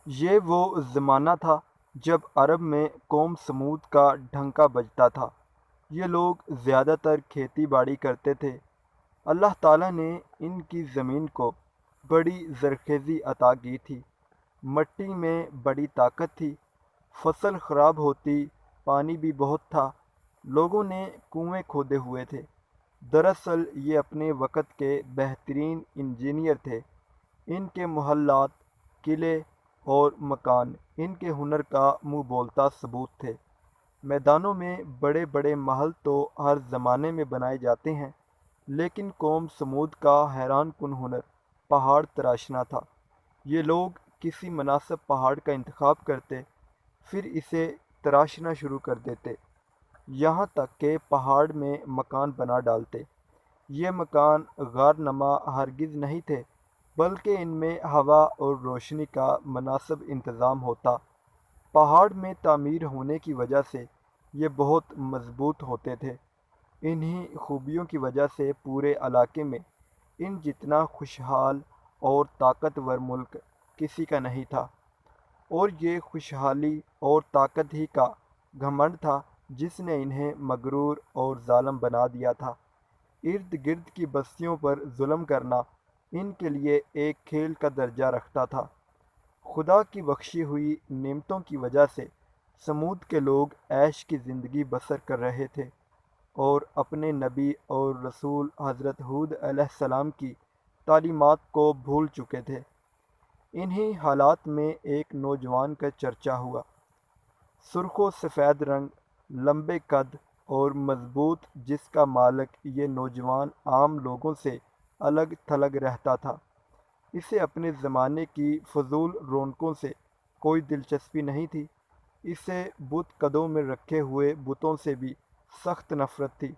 یہ وہ زمانہ تھا جب عرب میں قوم سمود کا ڈھنکا بجتا تھا۔ یہ لوگ زیادہ تر کھیتی باڑی کرتے تھے۔ اللہ تعالیٰ نے ان کی زمین کو بڑی زرخیزی عطا کی تھی، مٹی میں بڑی طاقت تھی، فصل خراب ہوتی، پانی بھی بہت تھا، لوگوں نے کنویں کھودے ہوئے تھے۔ دراصل یہ اپنے وقت کے بہترین انجینئر تھے۔ ان کے محلات، قلعے اور مکان ان کے ہنر کا منہ بولتا ثبوت تھے۔ میدانوں میں بڑے بڑے محل تو ہر زمانے میں بنائے جاتے ہیں، لیکن قوم سمود کا حیران کن ہنر پہاڑ تراشنا تھا۔ یہ لوگ کسی مناسب پہاڑ کا انتخاب کرتے، پھر اسے تراشنا شروع کر دیتے، یہاں تک کہ پہاڑ میں مکان بنا ڈالتے۔ یہ مکان غار نما ہرگز نہیں تھے، بلکہ ان میں ہوا اور روشنی کا مناسب انتظام ہوتا۔ پہاڑ میں تعمیر ہونے کی وجہ سے یہ بہت مضبوط ہوتے تھے۔ انہی خوبیوں کی وجہ سے پورے علاقے میں ان جتنا خوشحال اور طاقتور ملک کسی کا نہیں تھا، اور یہ خوشحالی اور طاقت ہی کا گھمنڈ تھا جس نے انہیں مغرور اور ظالم بنا دیا تھا۔ ارد گرد کی بستیوں پر ظلم کرنا ان کے لیے ایک کھیل کا درجہ رکھتا تھا۔ خدا کی بخشی ہوئی نعمتوں کی وجہ سے سمود کے لوگ عیش کی زندگی بسر کر رہے تھے، اور اپنے نبی اور رسول حضرت ہود علیہ السلام کی تعلیمات کو بھول چکے تھے۔ انہی حالات میں ایک نوجوان کا چرچا ہوا، سرخ و سفید رنگ، لمبے قد اور مضبوط، جس کا مالک یہ نوجوان عام لوگوں سے الگ تھلگ رہتا تھا۔ اسے اپنے زمانے کی فضول رونقوں سے کوئی دلچسپی نہیں تھی۔ اسے بت قدوں میں رکھے ہوئے بتوں سے بھی سخت نفرت تھی۔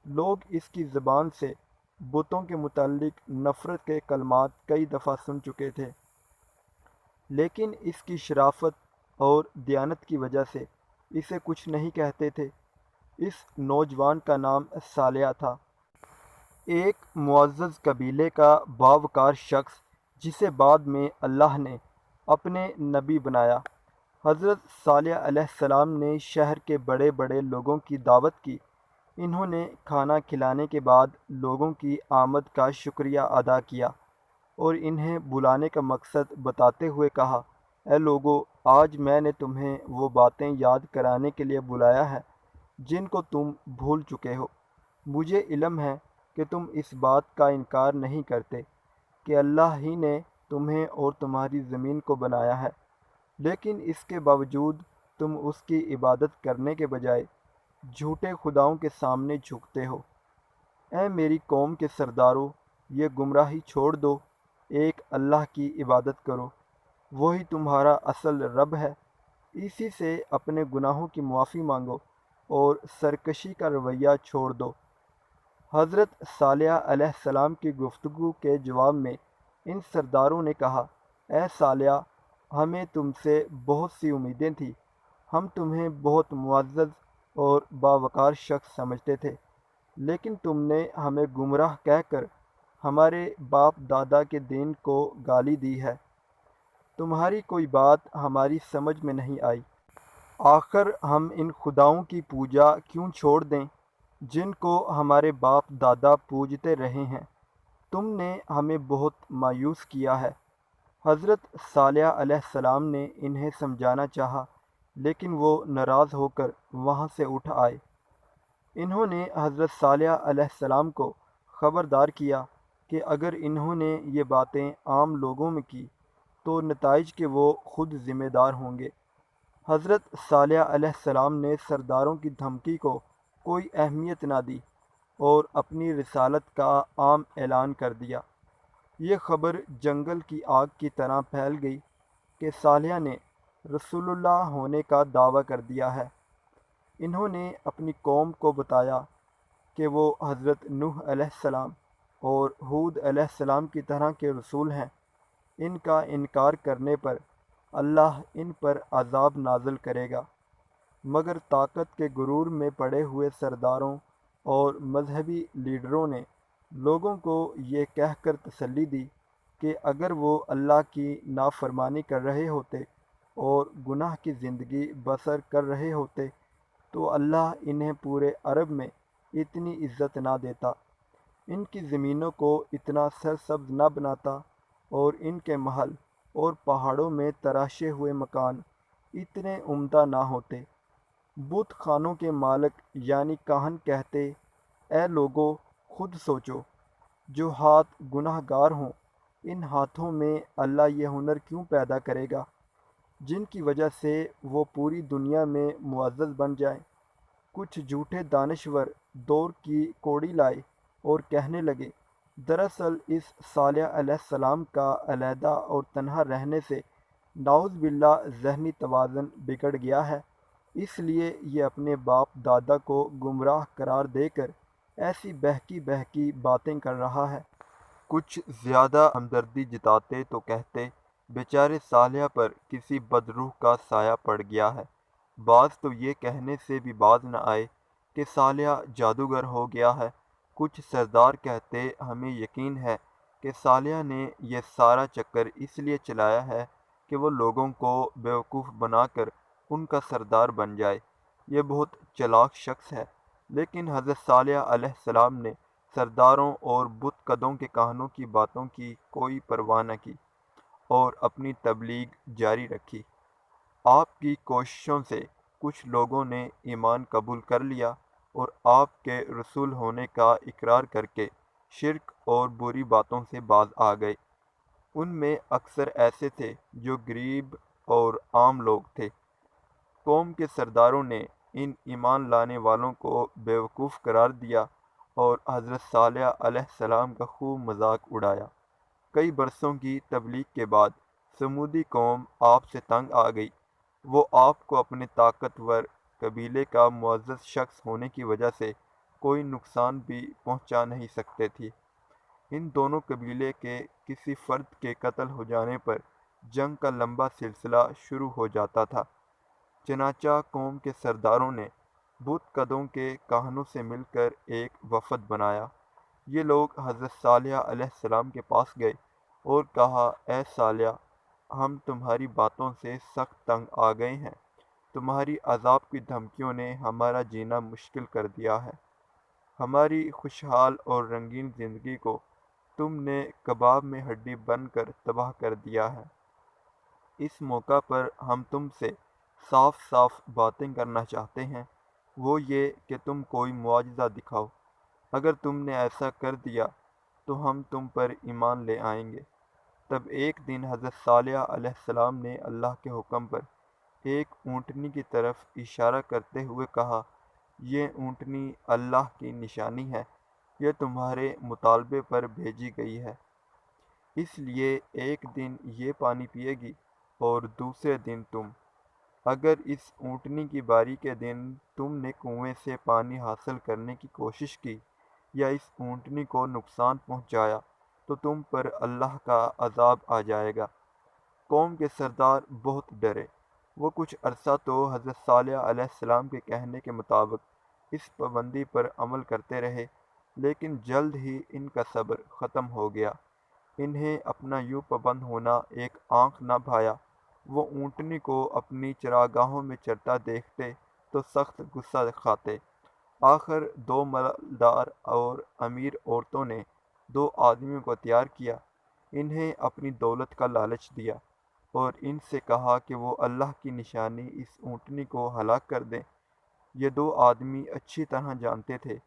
لوگ اس کی زبان سے بتوں کے متعلق نفرت کے کلمات کئی دفعہ سن چکے تھے، لیکن اس کی شرافت اور دیانت کی وجہ سے اسے کچھ نہیں کہتے تھے۔ اس نوجوان کا نام صالح تھا، ایک معزز قبیلے کا باوقار شخص جسے بعد میں اللہ نے اپنے نبی بنایا۔ حضرت صالح علیہ السلام نے شہر کے بڑے بڑے لوگوں کی دعوت کی۔ انہوں نے کھانا کھلانے کے بعد لوگوں کی آمد کا شکریہ ادا کیا اور انہیں بلانے کا مقصد بتاتے ہوئے کہا، اے لوگو، آج میں نے تمہیں وہ باتیں یاد کرانے کے لیے بلایا ہے جن کو تم بھول چکے ہو۔ مجھے علم ہے کہ تم اس بات کا انکار نہیں کرتے کہ اللہ ہی نے تمہیں اور تمہاری زمین کو بنایا ہے، لیکن اس کے باوجود تم اس کی عبادت کرنے کے بجائے جھوٹے خداؤں کے سامنے جھکتے ہو۔ اے میری قوم کے سردارو، یہ گمراہی چھوڑ دو، ایک اللہ کی عبادت کرو، وہی تمہارا اصل رب ہے۔ اسی سے اپنے گناہوں کی معافی مانگو اور سرکشی کا رویہ چھوڑ دو۔ حضرت صالح علیہ السلام کی گفتگو کے جواب میں ان سرداروں نے کہا، اے صالح، ہمیں تم سے بہت سی امیدیں تھیں، ہم تمہیں بہت معزز اور باوقار شخص سمجھتے تھے، لیکن تم نے ہمیں گمراہ کہہ کر ہمارے باپ دادا کے دین کو گالی دی ہے۔ تمہاری کوئی بات ہماری سمجھ میں نہیں آئی۔ آخر ہم ان خداؤں کی پوجا کیوں چھوڑ دیں جن کو ہمارے باپ دادا پوجتے رہے ہیں؟ تم نے ہمیں بہت مایوس کیا ہے۔ حضرت صالح علیہ السلام نے انہیں سمجھانا چاہا، لیکن وہ ناراض ہو کر وہاں سے اٹھ آئے۔ انہوں نے حضرت صالح علیہ السلام کو خبردار کیا کہ اگر انہوں نے یہ باتیں عام لوگوں میں کی تو نتائج کے وہ خود ذمہ دار ہوں گے۔ حضرت صالح علیہ السلام نے سرداروں کی دھمکی کو کوئی اہمیت نہ دی اور اپنی رسالت کا عام اعلان کر دیا۔ یہ خبر جنگل کی آگ کی طرح پھیل گئی کہ صالح نے رسول اللہ ہونے کا دعویٰ کر دیا ہے۔ انہوں نے اپنی قوم کو بتایا کہ وہ حضرت نوح علیہ السلام اور ہود علیہ السلام کی طرح کے رسول ہیں۔ ان کا انکار کرنے پر اللہ ان پر عذاب نازل کرے گا، مگر طاقت کے غرور میں پڑے ہوئے سرداروں اور مذہبی لیڈروں نے لوگوں کو یہ کہہ کر تسلی دی کہ اگر وہ اللہ کی نافرمانی کر رہے ہوتے اور گناہ کی زندگی بسر کر رہے ہوتے تو اللہ انہیں پورے عرب میں اتنی عزت نہ دیتا، ان کی زمینوں کو اتنا سرسبز نہ بناتا، اور ان کے محل اور پہاڑوں میں تراشے ہوئے مکان اتنے عمدہ نہ ہوتے۔ بت خانوں کے مالک یعنی کاہن کہتے، اے لوگو، خود سوچو، جو ہاتھ گناہ گار ہوں، ان ہاتھوں میں اللہ یہ ہنر کیوں پیدا کرے گا جن کی وجہ سے وہ پوری دنیا میں معزز بن جائیں۔ کچھ جھوٹے دانشور دور کی کوڑی لائے اور کہنے لگے، دراصل اس صالح علیہ السلام کا علیحدہ اور تنہا رہنے سے نعوذ باللہ ذہنی توازن بگڑ گیا ہے، اس لیے یہ اپنے باپ دادا کو گمراہ قرار دے کر ایسی بہکی بہکی باتیں کر رہا ہے۔ کچھ زیادہ ہمدردی جتاتے تو کہتے، بیچارے صالح پر کسی بدروح کا سایہ پڑ گیا ہے۔ بعض تو یہ کہنے سے بھی باز نہ آئے کہ صالح جادوگر ہو گیا ہے۔ کچھ سردار کہتے، ہمیں یقین ہے کہ صالح نے یہ سارا چکر اس لیے چلایا ہے کہ وہ لوگوں کو بیوقوف بنا کر ان کا سردار بن جائے، یہ بہت چلاک شخص ہے۔ لیکن حضرت صالح علیہ السلام نے سرداروں اور بت قدوں کے کہانوں کی باتوں کی کوئی پرواہ نہ کی اور اپنی تبلیغ جاری رکھی۔ آپ کی کوششوں سے کچھ لوگوں نے ایمان قبول کر لیا اور آپ کے رسول ہونے کا اقرار کر کے شرک اور بری باتوں سے باز آ گئے۔ ان میں اکثر ایسے تھے جو غریب اور عام لوگ تھے۔ قوم کے سرداروں نے ان ایمان لانے والوں کو بیوقوف قرار دیا اور حضرت صالح علیہ السلام کا خوب مذاق اڑایا۔ کئی برسوں کی تبلیغ کے بعد سمودی قوم آپ سے تنگ آ گئی۔ وہ آپ کو اپنے طاقتور قبیلے کا معزز شخص ہونے کی وجہ سے کوئی نقصان بھی پہنچا نہیں سکتے تھی۔ ان دونوں قبیلے کے کسی فرد کے قتل ہو جانے پر جنگ کا لمبا سلسلہ شروع ہو جاتا تھا۔ چنانچہ قوم کے سرداروں نے بت قدوں کے کاہنوں سے مل کر ایک وفد بنایا۔ یہ لوگ حضرت صالح علیہ السلام کے پاس گئے اور کہا، اے صالح، ہم تمہاری باتوں سے سخت تنگ آ گئے ہیں۔ تمہاری عذاب کی دھمکیوں نے ہمارا جینا مشکل کر دیا ہے۔ ہماری خوشحال اور رنگین زندگی کو تم نے کباب میں ہڈی بن کر تباہ کر دیا ہے۔ اس موقع پر ہم تم سے صاف صاف باتیں کرنا چاہتے ہیں، وہ یہ کہ تم کوئی معجزہ دکھاؤ۔ اگر تم نے ایسا کر دیا تو ہم تم پر ایمان لے آئیں گے۔ تب ایک دن حضرت صالح علیہ السلام نے اللہ کے حکم پر ایک اونٹنی کی طرف اشارہ کرتے ہوئے کہا، یہ اونٹنی اللہ کی نشانی ہے، یہ تمہارے مطالبے پر بھیجی گئی ہے، اس لیے ایک دن یہ پانی پیے گی اور دوسرے دن تم۔ اگر اس اونٹنی کی باری کے دن تم نے کنویں سے پانی حاصل کرنے کی کوشش کی یا اس اونٹنی کو نقصان پہنچایا تو تم پر اللہ کا عذاب آ جائے گا۔ قوم کے سردار بہت ڈرے۔ وہ کچھ عرصہ تو حضرت صالح علیہ السلام کے کہنے کے مطابق اس پابندی پر عمل کرتے رہے، لیکن جلد ہی ان کا صبر ختم ہو گیا۔ انہیں اپنا یوں پابند ہونا ایک آنکھ نہ بھایا۔ وہ اونٹنی کو اپنی چراگاہوں میں چرتا دیکھتے تو سخت غصہ کھاتے۔ آخر دو مالدار اور امیر عورتوں نے دو آدمیوں کو تیار کیا، انہیں اپنی دولت کا لالچ دیا اور ان سے کہا کہ وہ اللہ کی نشانی اس اونٹنی کو ہلاک کر دیں۔ یہ دو آدمی اچھی طرح جانتے تھے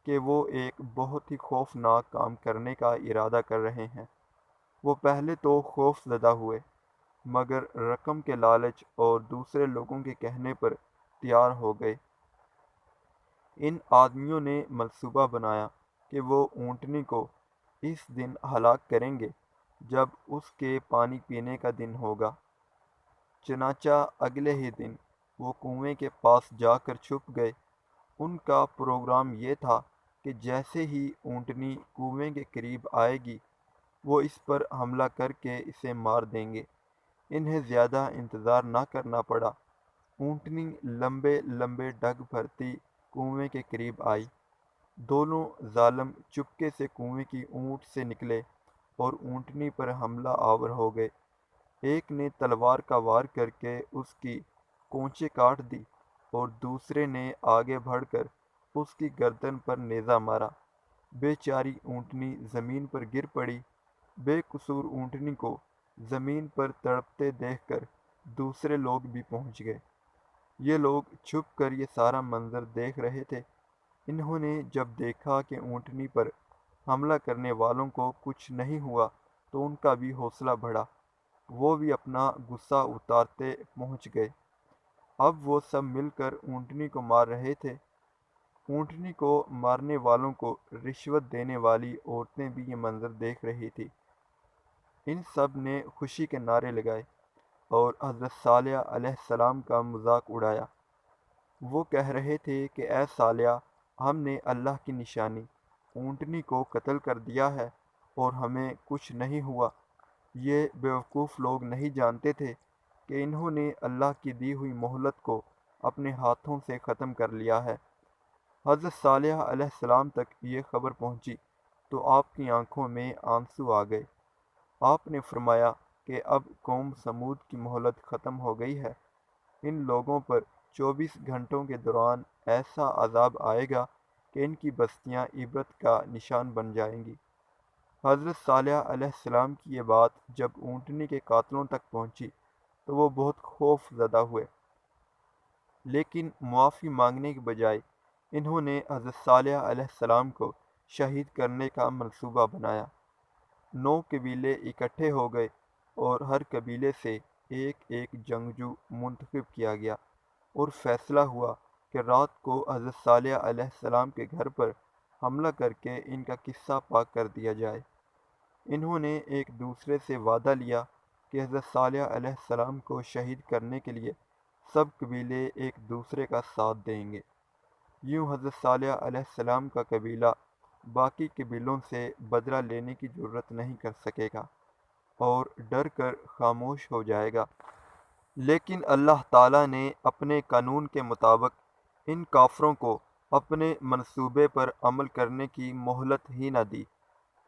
کہ وہ ایک بہت ہی خوفناک کام کرنے کا ارادہ کر رہے ہیں۔ وہ پہلے تو خوف زدہ ہوئے، مگر رقم کے لالچ اور دوسرے لوگوں کے کہنے پر تیار ہو گئے۔ ان آدمیوں نے منصوبہ بنایا کہ وہ اونٹنی کو اس دن ہلاک کریں گے جب اس کے پانی پینے کا دن ہوگا۔ چنانچہ اگلے ہی دن وہ کنویں کے پاس جا کر چھپ گئے۔ ان کا پروگرام یہ تھا کہ جیسے ہی اونٹنی کنویں کے قریب آئے گی وہ اس پر حملہ کر کے اسے مار دیں گے۔ انہیں زیادہ انتظار نہ کرنا پڑا۔ اونٹنی لمبے لمبے ڈگ بھرتی کنویں کے قریب آئی۔ دونوں ظالم چپکے سے کنویں کی اونٹ سے نکلے اور اونٹنی پر حملہ آور ہو گئے۔ ایک نے تلوار کا وار کر کے اس کی کونچیں کاٹ دی اور دوسرے نے آگے بڑھ کر اس کی گردن پر نیزہ مارا۔ بے چاری اونٹنی زمین پر گر پڑی۔ بے قصور اونٹنی کو زمین پر تڑپتے دیکھ کر دوسرے لوگ بھی پہنچ گئے۔ یہ لوگ چھپ کر یہ سارا منظر دیکھ رہے تھے۔ انہوں نے جب دیکھا کہ اونٹنی پر حملہ کرنے والوں کو کچھ نہیں ہوا تو ان کا بھی حوصلہ بڑھا۔ وہ بھی اپنا غصہ اتارتے پہنچ گئے۔ اب وہ سب مل کر اونٹنی کو مار رہے تھے۔ اونٹنی کو مارنے والوں کو رشوت دینے والی عورتیں بھی یہ منظر دیکھ رہی تھی۔ ان سب نے خوشی کے نعرے لگائے اور حضرت صالح علیہ السلام کا مذاق اڑایا۔ وہ کہہ رہے تھے کہ اے صالح، ہم نے اللہ کی نشانی اونٹنی کو قتل کر دیا ہے اور ہمیں کچھ نہیں ہوا۔ یہ بیوقوف لوگ نہیں جانتے تھے کہ انہوں نے اللہ کی دی ہوئی مہلت کو اپنے ہاتھوں سے ختم کر لیا ہے۔ حضرت صالح علیہ السلام تک یہ خبر پہنچی تو آپ کی آنکھوں میں آنسو آ گئے۔ آپ نے فرمایا کہ اب قوم سمود کی مہلت ختم ہو گئی ہے۔ ان لوگوں پر 24 گھنٹوں کے دوران ایسا عذاب آئے گا کہ ان کی بستیاں عبرت کا نشان بن جائیں گی۔ حضرت صالح علیہ السلام کی یہ بات جب اونٹنی کے قاتلوں تک پہنچی تو وہ بہت خوف زدہ ہوئے، لیکن معافی مانگنے کے بجائے انہوں نے حضرت صالح علیہ السلام کو شہید کرنے کا منصوبہ بنایا۔ 9 قبیلے اکٹھے ہو گئے اور ہر قبیلے سے ایک ایک جنگجو منتخب کیا گیا، اور فیصلہ ہوا کہ رات کو حضرت صالح علیہ السلام کے گھر پر حملہ کر کے ان کا قصہ پاک کر دیا جائے۔ انہوں نے ایک دوسرے سے وعدہ لیا کہ حضرت صالح علیہ السلام کو شہید کرنے کے لیے سب قبیلے ایک دوسرے کا ساتھ دیں گے۔ یوں حضرت صالح علیہ السلام کا قبیلہ باقی قبیلوں سے بدلہ لینے کی جرت نہیں کر سکے گا اور ڈر کر خاموش ہو جائے گا۔ لیکن اللہ تعالیٰ نے اپنے قانون کے مطابق ان کافروں کو اپنے منصوبے پر عمل کرنے کی مہلت ہی نہ دی۔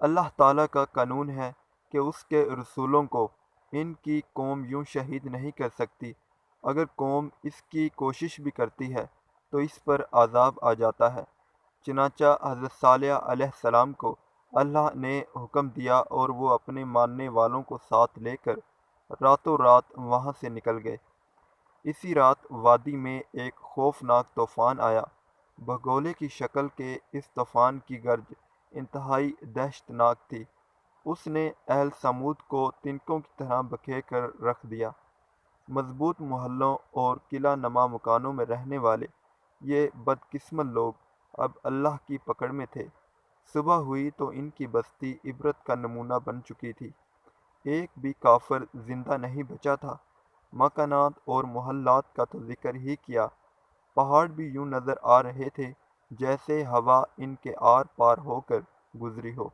اللہ تعالیٰ کا قانون ہے کہ اس کے رسولوں کو ان کی قوم یوں شہید نہیں کر سکتی۔ اگر قوم اس کی کوشش بھی کرتی ہے تو اس پر عذاب آ جاتا ہے۔ چنانچہ حضرت صالح علیہ السلام کو اللہ نے حکم دیا اور وہ اپنے ماننے والوں کو ساتھ لے کر راتوں رات وہاں سے نکل گئے۔ اسی رات وادی میں ایک خوفناک طوفان آیا۔ بھگولے کی شکل کے اس طوفان کی گرج انتہائی دہشت ناک تھی۔ اس نے اہل سمود کو تنکوں کی طرح بکھیر کر رکھ دیا۔ مضبوط محلوں اور قلعہ نما مکانوں میں رہنے والے یہ بدقسمت لوگ اب اللہ کی پکڑ میں تھے۔ صبح ہوئی تو ان کی بستی عبرت کا نمونہ بن چکی تھی۔ ایک بھی کافر زندہ نہیں بچا تھا۔ مکانات اور محلات کا تو ذکر ہی کیا، پہاڑ بھی یوں نظر آ رہے تھے جیسے ہوا ان کے آر پار ہو کر گزری ہو،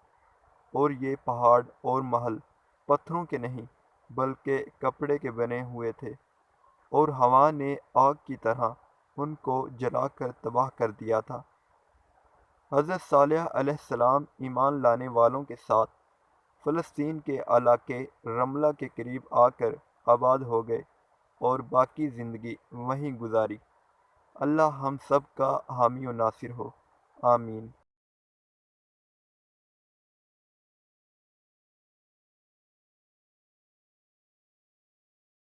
اور یہ پہاڑ اور محل پتھروں کے نہیں بلکہ کپڑے کے بنے ہوئے تھے، اور ہوا نے آگ کی طرح ان کو جلا کر تباہ کر دیا تھا۔ حضرت صالح علیہ السلام ایمان لانے والوں کے ساتھ فلسطین کے علاقے رملہ کے قریب آ کر آباد ہو گئے اور باقی زندگی وہیں گزاری۔ اللہ ہم سب کا حامی و ناصر ہو، آمین۔